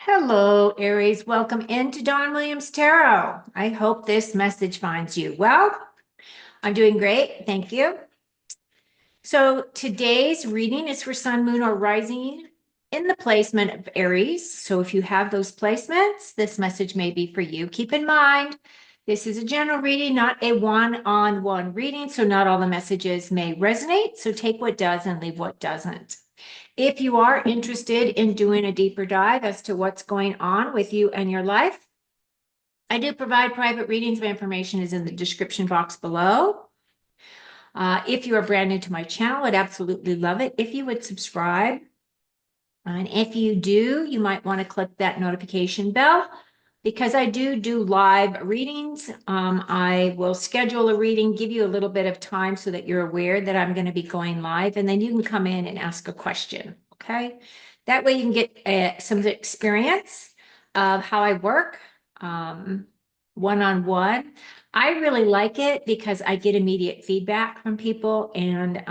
Hello, Aries. Welcome into Don Williams Tarot. I hope this message finds you well. I'm doing great. Thank you. So today's reading is for Sun, Moon, or Rising in the placement of Aries. So if you have those placements, this message may be for you. Keep in mind, this is a general reading, not a one-on-one reading. So not all the messages may resonate. So take what does and leave what doesn't. If you are interested in doing a deeper dive as to what's going on with you and your life, I do provide private readings. My information is in the description box below. If you are brand new to my channel, I'd absolutely love it if you would subscribe. And if you do, you might want to click that notification bell because I do live readings. I will schedule a reading, give you a little bit of time so that you're aware that I'm going to be going live, and then you can come in and ask a question. Okay. That way you can get some experience of how I work one-on-one. I really like it because I get immediate feedback from people, and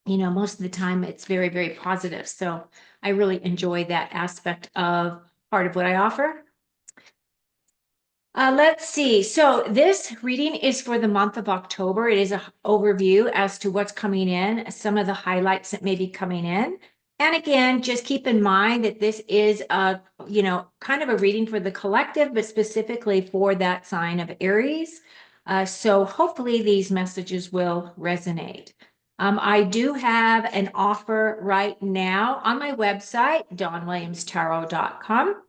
most of the time it's very, very positive. So I really enjoy that aspect of part of what I offer. Let's see. So this reading is for the month of October. It is an overview as to what's coming in, some of the highlights that may be coming in. And again, just keep in mind that this is kind of a reading for the collective, but specifically for that sign of Aries. So hopefully these messages will resonate. I do have an offer right now on my website, donwilliamstarot.com,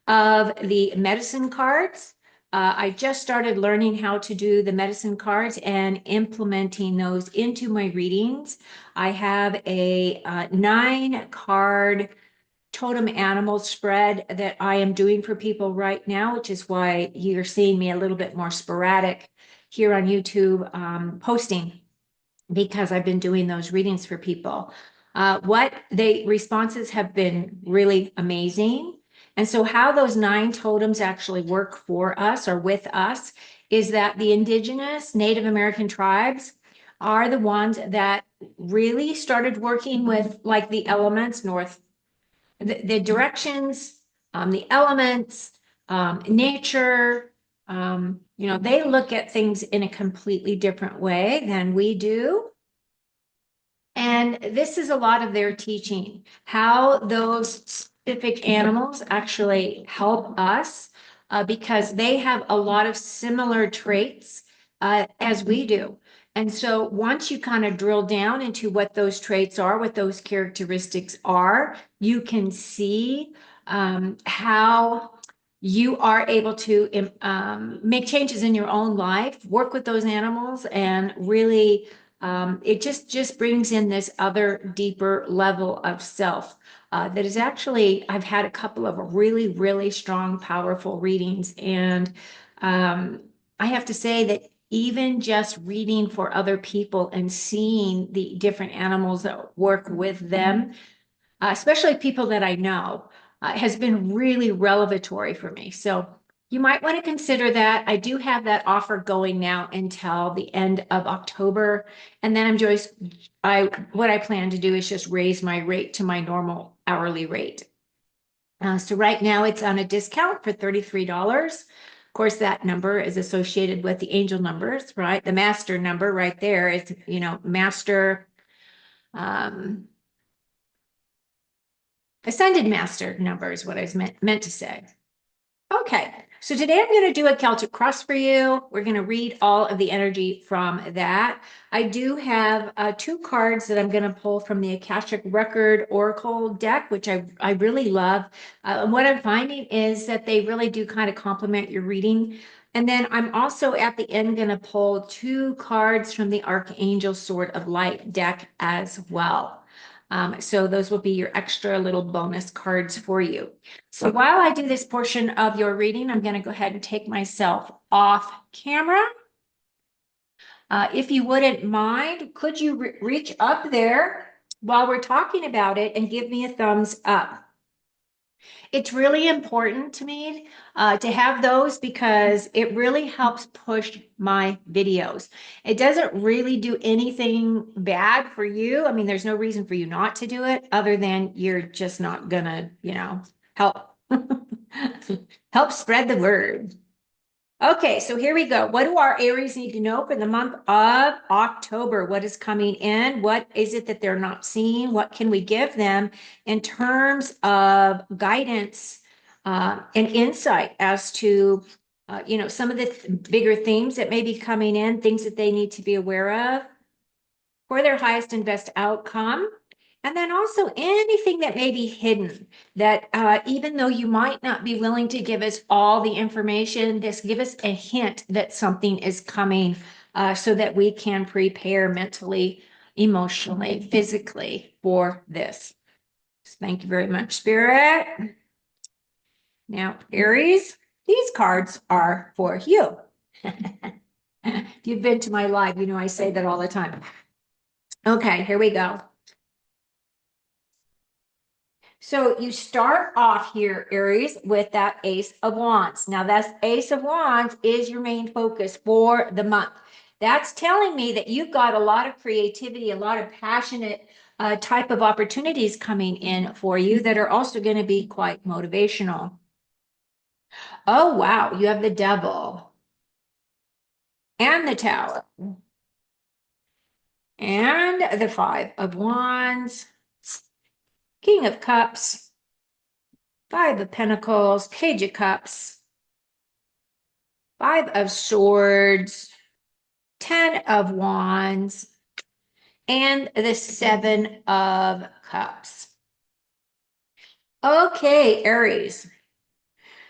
of the medicine cards. I just started learning how to do the medicine cards and implementing those into my readings. I have a 9-card totem animal spread that I am doing for people right now, which is why you're seeing me a little bit more sporadic here on YouTube posting, because I've been doing those readings for people. Responses have been really amazing. And so how those 9 totems actually work for us or with us is that the indigenous Native American tribes are the ones that really started working with like the elements, the directions, the elements, nature. They look at things in a completely different way than we do. And this is a lot of their teaching, how those specific animals actually help us, because they have a lot of similar traits as we do. And so once you kind of drill down into what those traits are, what those characteristics are, you can see how you are able to make changes in your own life, work with those animals, and really it just brings in this other deeper level of self that is actually, I've had a couple of really, really strong, powerful readings. And I have to say that even just reading for other people and seeing the different animals that work with them, especially people that I know, has been really revelatory for me. So you might want to consider that. I do have that offer going now until the end of October. And then what I plan to do is just raise my rate to my normal hourly rate. So right now it's on a discount for $33. Of course, that number is associated with the angel numbers, right? The master number right there is, master, ascended master number is what I was meant to say. Okay, so today I'm going to do a Celtic cross for you. We're going to read all of the energy from that. I do have 2 cards that I'm going to pull from the Akashic Record Oracle deck, which I really love. And what I'm finding is that they really do kind of complement your reading. And then I'm also at the end going to pull 2 cards from the Archangel Sword of Light deck as well. So those will be your extra little bonus cards for you. So while I do this portion of your reading, I'm going to go ahead and take myself off camera. If you wouldn't mind, could you reach up there while we're talking about it and give me a thumbs up? It's really important to me to have those because it really helps push my videos. It doesn't really do anything bad for you. I mean, there's no reason for you not to do it other than you're just not gonna, help help spread the word. Okay, so here we go. What do our Aries need to know for the month of October? What is coming in? What is it that they're not seeing? What can we give them in terms of guidance and insight as to, some of the bigger themes that may be coming in, things that they need to be aware of for their highest and best outcome? And then also anything that may be hidden that even though you might not be willing to give us all the information, just give us a hint that something is coming so that we can prepare mentally, emotionally, physically for this. Thank you very much, Spirit. Now, Aries, these cards are for you. If you've been to my live, you know I say that all the time. Okay, here we go. So you start off here, Aries, with that Ace of Wands. Now, that Ace of Wands is your main focus for the month. That's telling me that you've got a lot of creativity, a lot of passionate type of opportunities coming in for you that are also going to be quite motivational. Oh, wow. You have the Devil and the Tower and the Five of Wands, King of Cups, Five of Pentacles, Page of Cups, Five of Swords, 10 of Wands, and the Seven of Cups. Okay, Aries.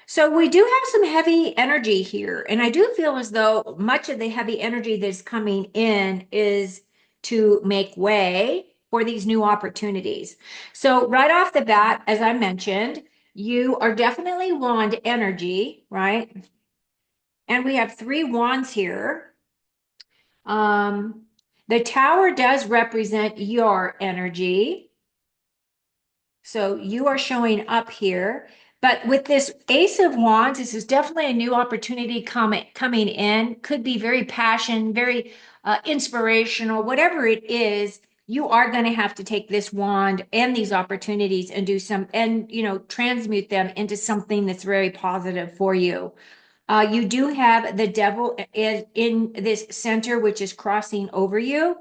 So we do have some heavy energy here, and I do feel as though much of the heavy energy that's coming in is to make way for these new opportunities. So right off the bat, as I mentioned, you are definitely wand energy, right? And we have three wands here. The tower does represent your energy. So you are showing up here. But with this Ace of Wands, this is definitely a new opportunity coming in. Could be very passion, very inspirational, whatever it is. You are going to have to take this wand and these opportunities and do some, and transmute them into something that's very positive for you. You do have the devil in this center, which is crossing over you.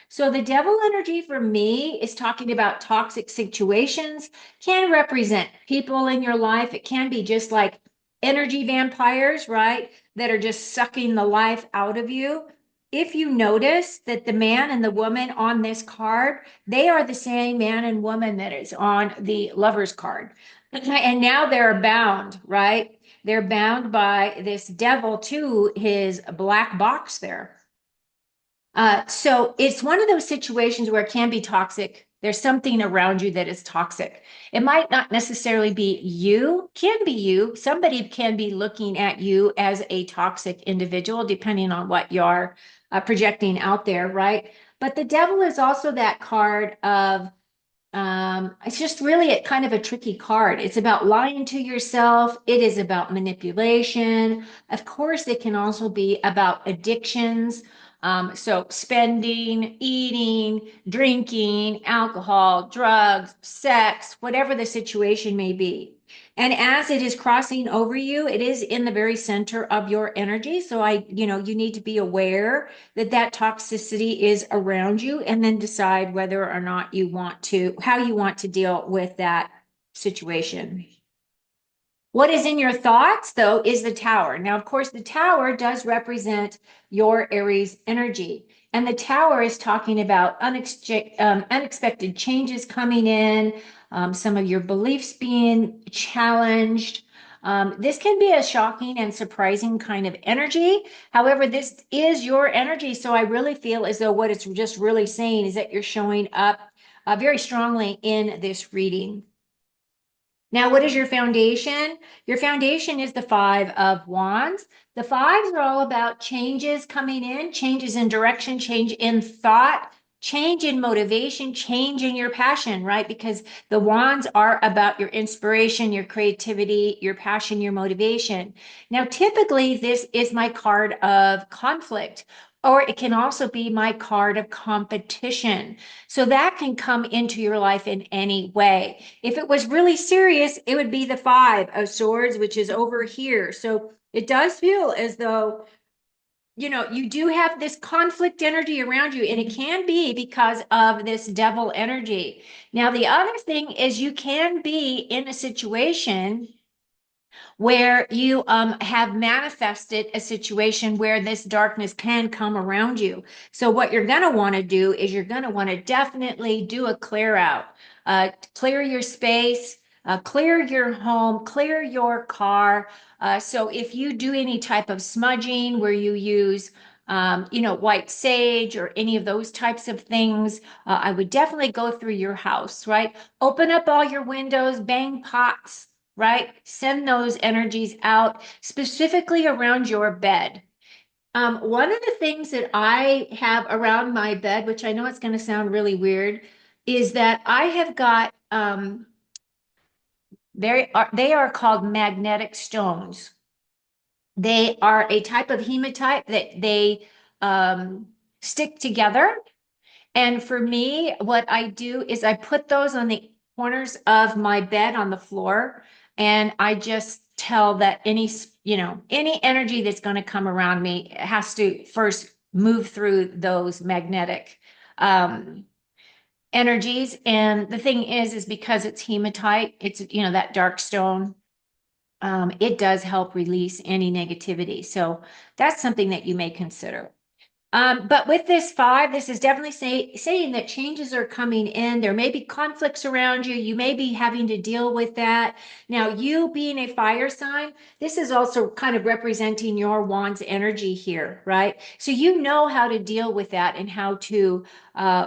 So the devil energy for me is talking about toxic situations, can represent people in your life. It can be just like energy vampires, right? That are just sucking the life out of you. If you notice that the man and the woman on this card, they are the same man and woman that is on the lover's card. And now they're bound, right? They're bound by this devil to his black box there. So it's one of those situations where it can be toxic. There's something around you that is toxic. It might not necessarily be you, can be you. Somebody can be looking at you as a toxic individual, depending on what you're projecting out there, right? But the devil is also that card of it's just really a kind of a tricky card. It's about lying to yourself. It is about manipulation. Of course, it can also be about addictions. So spending, eating, drinking, alcohol, drugs, sex, whatever the situation may be. And as it is crossing over you, it is in the very center of your energy. So you need to be aware that that toxicity is around you and then decide whether or not how you want to deal with that situation. What is in your thoughts, though, is the tower. Now, of course, the tower does represent your Aries energy. And the tower is talking about unexpected changes coming in, some of your beliefs being challenged. This can be a shocking and surprising kind of energy. However, this is your energy. So I really feel as though what it's just really saying is that you're showing up very strongly in this reading. Now, what is your foundation? Your foundation is the Five of Wands. The fives are all about changes coming in, changes in direction, change in thought, change in motivation, change in your passion, right? Because the wands are about your inspiration, your creativity, your passion, your motivation. Now, typically, this is my card of conflict or it can also be my card of competition. So that can come into your life in any way. If it was really serious, it would be the Five of Swords, which is over here. So it does feel as though, you do have this conflict energy around you, and it can be because of this devil energy. Now, the other thing is you can be in a situation where you have manifested a situation where this darkness can come around you. So what you're going to want to do is you're going to want to definitely do a clear out, clear your space, clear your home, clear your car. So if you do any type of smudging where you use white sage or any of those types of things, I would definitely go through your house, right? Open up all your windows, bang pots, right? Send those energies out specifically around your bed. One of the things that I have around my bed, which I know it's going to sound really weird, is that I have got they are called magnetic stones. They are a type of hematite that they stick together. And for me, what I do is I put those on the corners of my bed on the floor, and I just tell that any energy that's going to come around me has to first move through those magnetic um, energies. And the thing is because it's hematite, it's, that dark stone, it does help release any negativity. So that's something that you may consider. But with this five, this is definitely saying that changes are coming in. There may be conflicts around you. You may be having to deal with that. Now, you being a fire sign, this is also kind of representing your wand's energy here, right? So you know how to deal with that and how to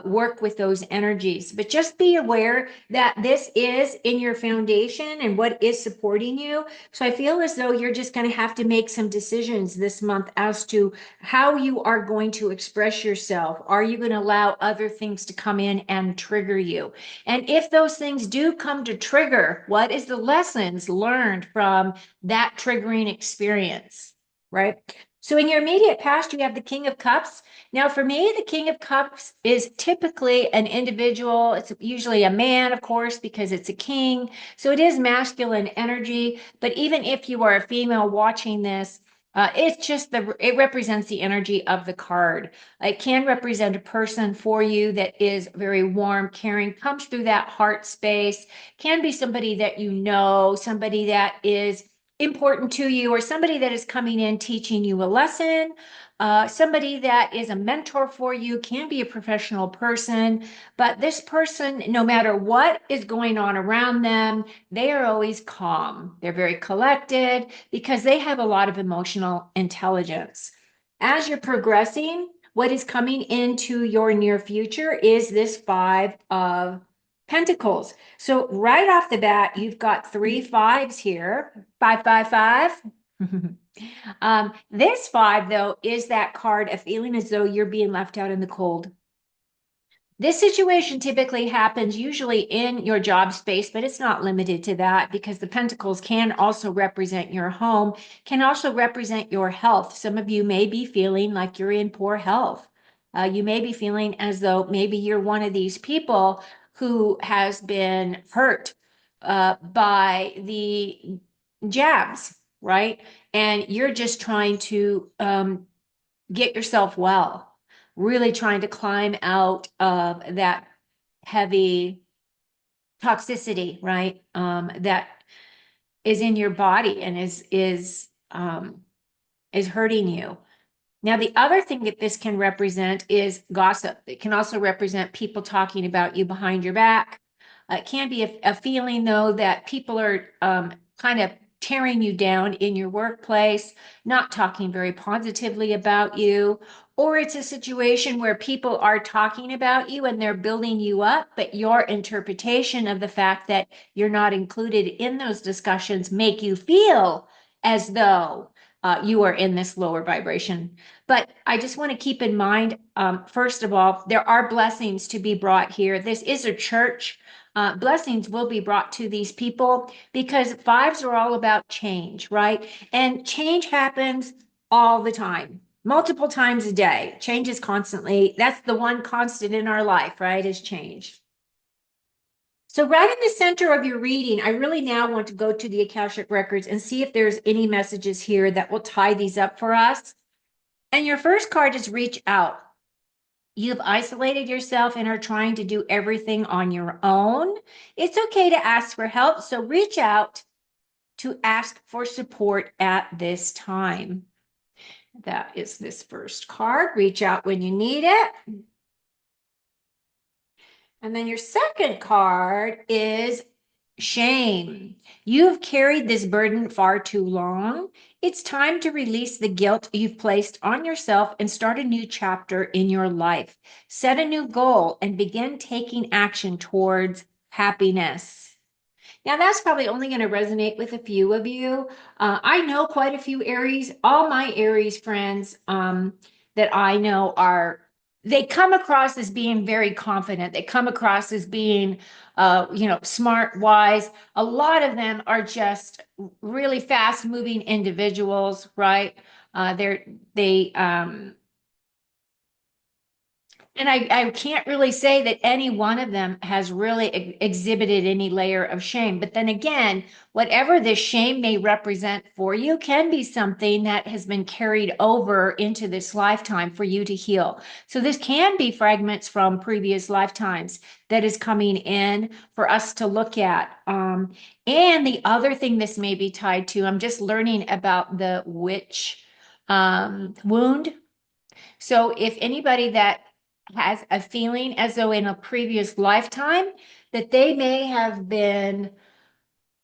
work with those energies. But just be aware that this is in your foundation and what is supporting you. So I feel as though you're just going to have to make some decisions this month as to how you are going to express yourself. Are you going to allow other things to come in and trigger you? And if those things do come to trigger, what is the lessons learned from that triggering experience, right? So in your immediate past, you have the King of Cups. Now, for me, the King of Cups is typically an individual. It's usually a man, of course, because it's a king. So it is masculine energy. But even if you are a female watching this, it's just it represents the energy of the card. It can represent a person for you that is very warm, caring, comes through that heart space, can be somebody that you know, somebody that is important to you, or somebody that is coming in teaching you a lesson. Somebody that is a mentor for you, can be a professional person, but this person, no matter what is going on around them, they are always calm. They're very collected because they have a lot of emotional intelligence. As you're progressing, what is coming into your near future is this Five of Pentacles. So right off the bat, you've got three fives here. Five, five, five. This five, though, is that card of feeling as though you're being left out in the cold. This situation typically happens usually in your job space, but it's not limited to that because the pentacles can also represent your home, can also represent your health. Some of you may be feeling like you're in poor health. You may be feeling as though maybe you're one of these people who has been hurt by the jabs, right? And you're just trying to get yourself well, really trying to climb out of that heavy toxicity, right? That is in your body and is hurting you. Now, the other thing that this can represent is gossip. It can also represent people talking about you behind your back. It can be a feeling, though, that people are kind of tearing you down in your workplace, not talking very positively about you. Or it's a situation where people are talking about you and they're building you up, but your interpretation of the fact that you're not included in those discussions make you feel as though you are in this lower vibration. But I just want to keep in mind, first of all, there are blessings to be brought here. This is a church. Blessings will be brought to these people because fives are all about change, right? And change happens all the time. multiple times a day, changes constantly. That's the one constant in our life, right? Is change. So right in the center of your reading, I really now want to go to the Akashic Records and see if there's any messages here that will tie these up for us. And your first card is reach out. You've isolated yourself and are trying to do everything on your own. It's okay to ask for help. So reach out to ask for support at this time. That is this first card. Reach out when you need it. And then your second card is shame. You've carried this burden far too long. It's time to release the guilt you've placed on yourself and start a new chapter in your life. Set a new goal and begin taking action towards happiness. Now, that's probably only going to resonate with a few of you. I know quite a few Aries. All my Aries friends that I know they come across as being very confident. They come across as being, smart, wise. A lot of them are just really fast moving individuals, right? They and I can't really say that any one of them has really exhibited any layer of shame. But then again, whatever this shame may represent for you can be something that has been carried over into this lifetime for you to heal. So this can be fragments from previous lifetimes that is coming in for us to look at. And the other thing this may be tied to, I'm just learning about the witch wound. So if anybody that has a feeling as though in a previous lifetime that they may have been,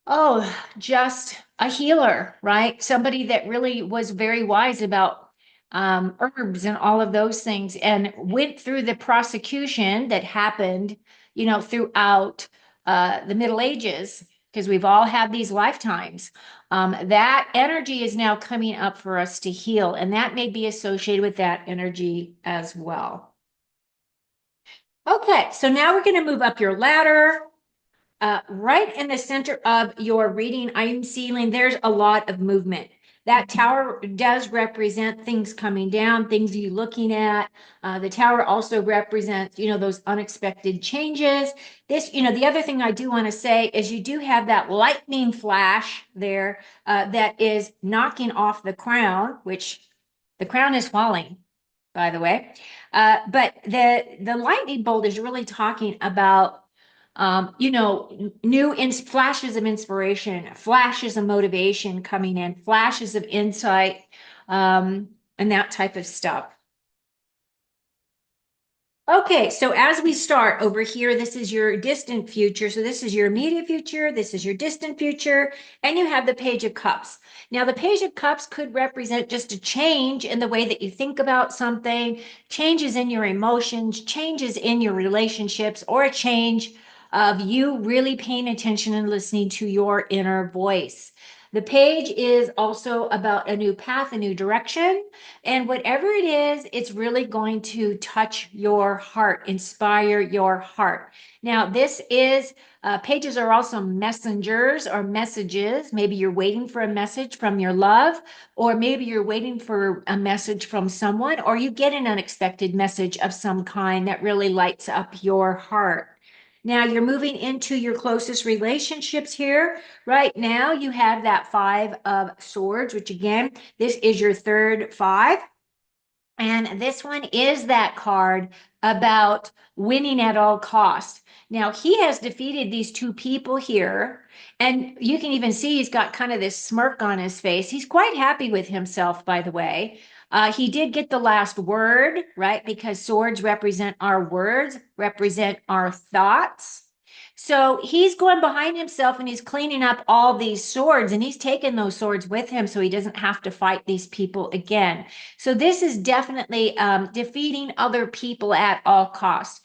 oh, just a healer, right? Somebody that really was very wise about herbs and all of those things and went through the prosecution that happened, throughout the Middle Ages, because we've all had these lifetimes. That energy is now coming up for us to heal, and that may be associated with that energy as well. Okay, so now we're going to move up your ladder. Right in the center of your reading, I am seeing there's a lot of movement. That tower does represent things coming down, things you looking at. The tower also represents, those unexpected changes. The other thing I do want to say is you do have that lightning flash there that is knocking off the crown, which the crown is falling, by the way. But the lightning bolt is really talking about flashes of inspiration, flashes of motivation coming in, flashes of insight, and that type of stuff. Okay, so as we start over here, this is your distant future. So this is your immediate future, this is your distant future, and you have the Page of Cups. Now, the Page of Cups could represent just a change in the way that you think about something, changes in your emotions, changes in your relationships, or a change of you really paying attention and listening to your inner voice. The page is also about a new path, a new direction. And whatever it is, it's really going to touch your heart, inspire your heart. Now, pages are also messengers or messages. Maybe you're waiting for a message from your love, or maybe you're waiting for a message from someone, or you get an unexpected message of some kind that really lights up your heart. Now you're moving into your closest relationships here. Right now, you have that Five of Swords, which again, this is your third five. And this one is that card about winning at all costs. Now, he has defeated these two people here, and you can even see he's got kind of this smirk on his face. He's quite happy with himself, by the way. He did get the last word, right? Because swords represent our words, represent our thoughts. So he's going behind himself and he's cleaning up all these swords, and he's taken those swords with him so he doesn't have to fight these people again. So this is definitely defeating other people at all costs.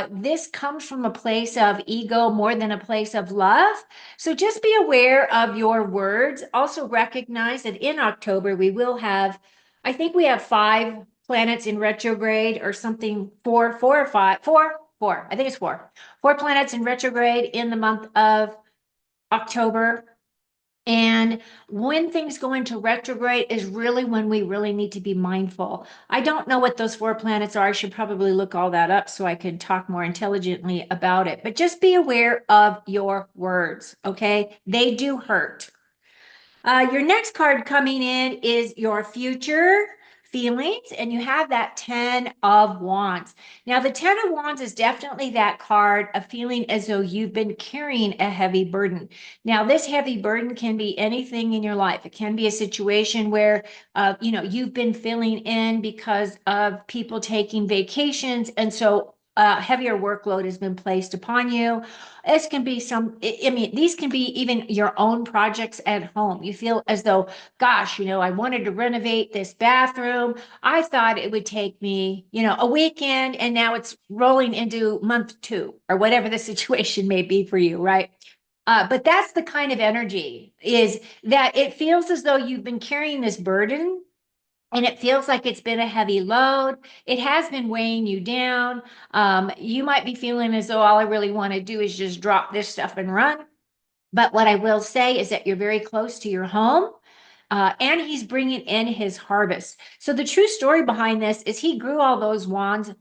This comes from a place of ego more than a place of love. So just be aware of your words. Also recognize that in October we will have, I think we have 5 planets in retrograde or something, four or five, four. I think it's four planets in retrograde in the month of October. And when things go into retrograde is really when we really need to be mindful. I don't know what those four planets are. I should probably look all that up so I can talk more intelligently about it. But just be aware of your words, okay? They do hurt. Your next card coming in is your future feelings, and you have that 10 of Wands. Now, the 10 of Wands is definitely that card of feeling as though you've been carrying a heavy burden. Now, this heavy burden can be anything in your life. It can be a situation where, you've been filling in because of people taking vacations, and so heavier workload has been placed upon you. This can be I mean, these can be even your own projects at home. You feel as though, gosh, I wanted to renovate this bathroom. I thought it would take me, a weekend, and now it's rolling into month two or whatever the situation may be for you, right? But that's the kind of energy is that it feels as though you've been carrying this burden and it feels like it's been a heavy load. It has been weighing you down. You might be feeling as though all I really want to do is just drop this stuff and run. But what I will say is that you're very close to your home, and he's bringing in his harvest. So the true story behind this is he grew all those wands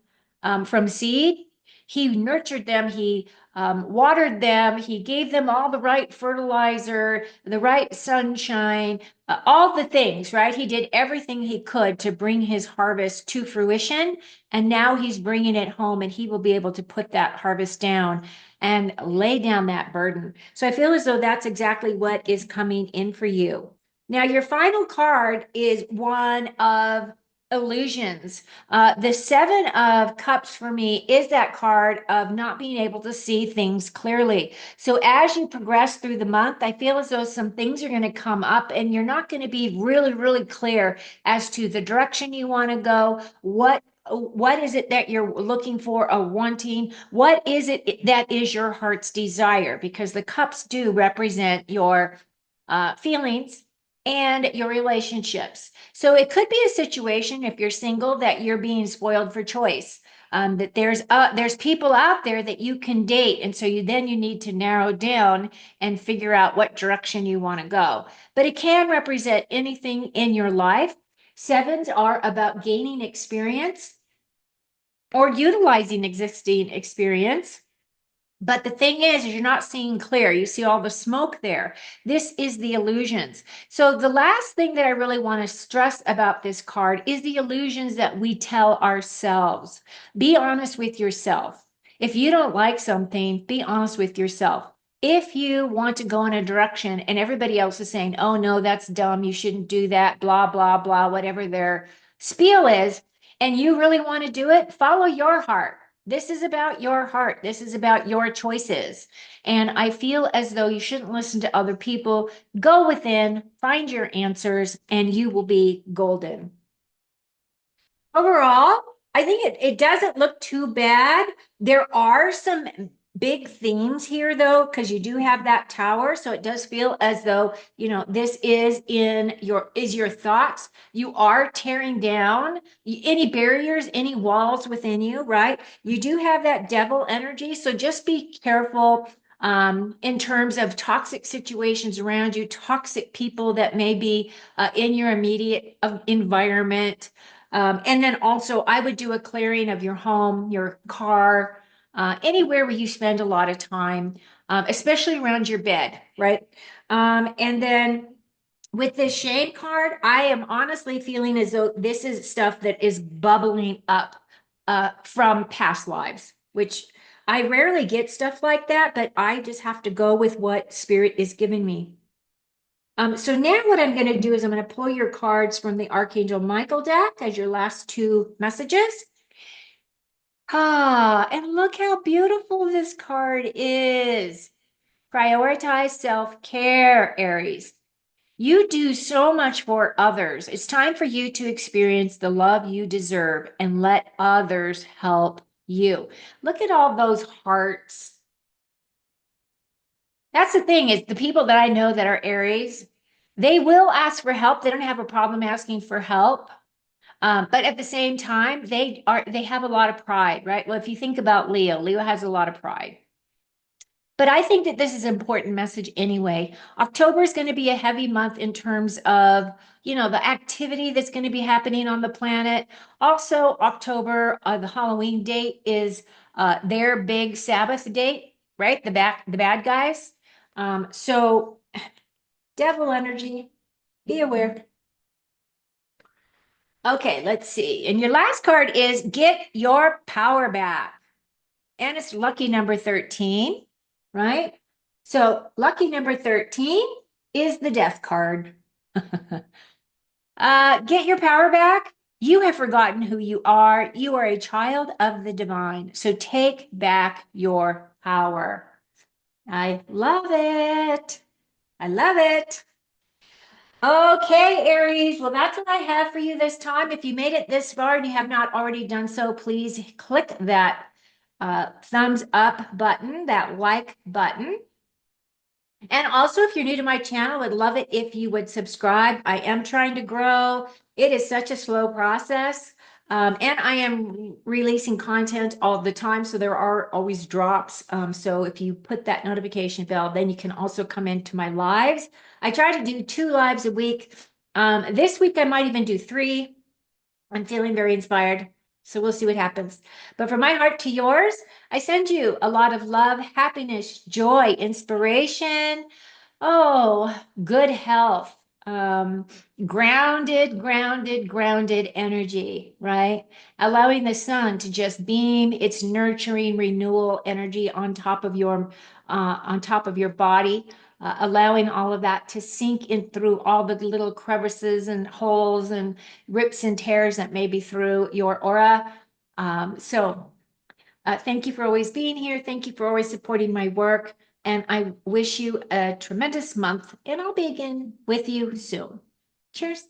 from seed. He nurtured them. He watered them. He gave them all the right fertilizer, the right sunshine, all the things, right? He did everything he could to bring his harvest to fruition. And now he's bringing it home, and he will be able to put that harvest down and lay down that burden. So I feel as though that's exactly what is coming in for you. Now, your final card is one of illusions. The Seven of Cups for me is that card of not being able to see things clearly. So, as you progress through the month, I feel as though some things are going to come up and you're not going to be really, really clear as to the direction you want to go, what is it that you're looking for or wanting? What is it that is your heart's desire? Because the cups do represent your feelings and your relationships. So it could be a situation if you're single that you're being spoiled for choice. That there's people out there that you can date, and so you need to narrow down and figure out what direction you want to go. But it can represent anything in your life. Sevens are about gaining experience or utilizing existing experience. But the thing is you're not seeing clear. You see all the smoke there. This is the illusions. So the last thing that I really want to stress about this card is the illusions that we tell ourselves. Be honest with yourself. If you don't like something, be honest with yourself. If you want to go in a direction and everybody else is saying, oh no, that's dumb, you shouldn't do that, blah, blah, blah, whatever their spiel is, and you really want to do it, follow your heart. This is about your heart. This is about your choices. And I feel as though you shouldn't listen to other people. Go within, find your answers, and you will be golden. Overall, I think it doesn't look too bad. There are some big themes here though, because you do have that tower. So it does feel as though, this is your thoughts. You are tearing down any barriers, any walls within you, right? You do have that devil energy. So just be careful in terms of toxic situations around you, toxic people that may be in your immediate environment. And then also, I would do a clearing of your home, your car, anywhere where you spend a lot of time, especially around your bed, right? And then with this shame card, I am honestly feeling as though this is stuff that is bubbling up from past lives, which I rarely get stuff like that, but I just have to go with what spirit is giving me. So now what I'm going to do is I'm going to pull your cards from the Archangel Michael deck as your last two messages. And look how beautiful this card is. Prioritize self-care, Aries. You do so much for others. It's time for you to experience the love you deserve and let others help you. Look at all those hearts. That's the thing is the people that I know that are Aries, they will ask for help. They don't have a problem asking for help. But at the same time, they have a lot of pride, right? Well, if you think about Leo, Leo has a lot of pride. But I think that this is an important message anyway. October is going to be a heavy month in terms of, the activity that's going to be happening on the planet. Also, October, the Halloween date is their big Sabbath date, right? The bad guys. So devil energy, be aware. Okay, let's see. And your last card is get your power back. And it's lucky number 13, right? So lucky number 13 is the death card. Get your power back. You have forgotten who you are. You are a child of the divine. So take back your power. I love it. I love it. Okay, Aries. Well, that's what I have for you this time. If you made it this far and you have not already done so, please click that thumbs up button, that like button. And also, if you're new to my channel, I'd love it if you would subscribe. I am trying to grow. It is such a slow process. And I am releasing content all the time, so there are always drops. So if you put that notification bell, then you can also come into my lives. I try to do 2 lives a week. This week, I might even do 3. I'm feeling very inspired. So we'll see what happens. But from my heart to yours, I send you a lot of love, happiness, joy, inspiration. Oh, good health. Um, grounded energy, right? Allowing the sun to just beam its nurturing renewal energy on top of your body, allowing all of that to sink in through all the little crevices and holes and rips and tears that may be through your aura. Thank you for always being here. Thank you for always supporting my work. And I wish you a tremendous month, and I'll be again with you soon. Cheers.